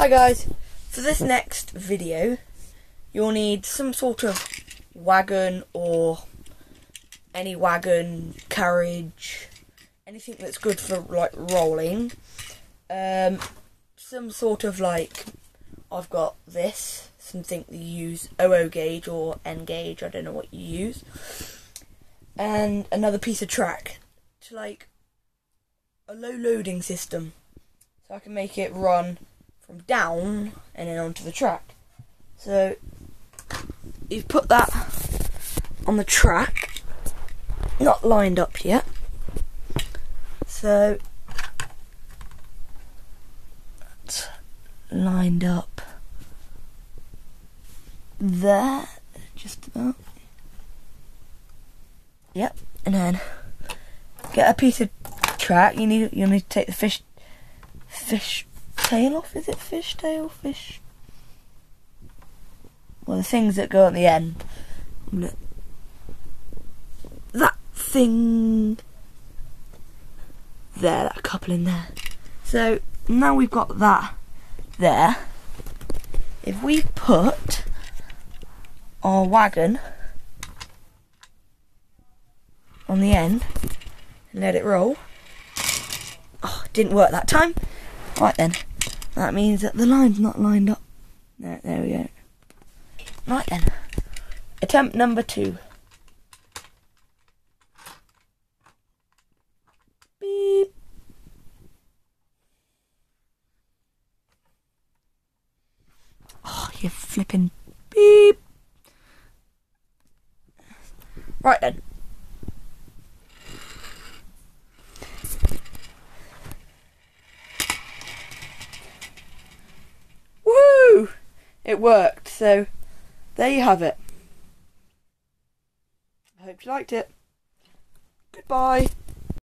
Hi guys, for this next video you'll need some sort of wagon or any wagon, carriage, anything that's good for like rolling. Some sort of like, I've got this, something that you use, OO gauge or N gauge, I don't know what you use, and another piece of track to like a low loading system, so I can make it run from down and then onto the track. So you've put that on the track, not lined up yet, so that's lined up there, just about. Yep, and then get a piece of track. You'll need to take the fish tail off. Is it fish tail? Fish. Well, the things that go at the end. That thing there, that couple in there. So now we've got that there. If we put our wagon on the end and let it roll. Oh, it didn't work that time. Right then, that means that the line's not lined up. There we go. Right then, attempt number 2. Beep. Oh, you flipping beep. Right then. Woo! It worked, so there you have it. I hope you liked it. Goodbye.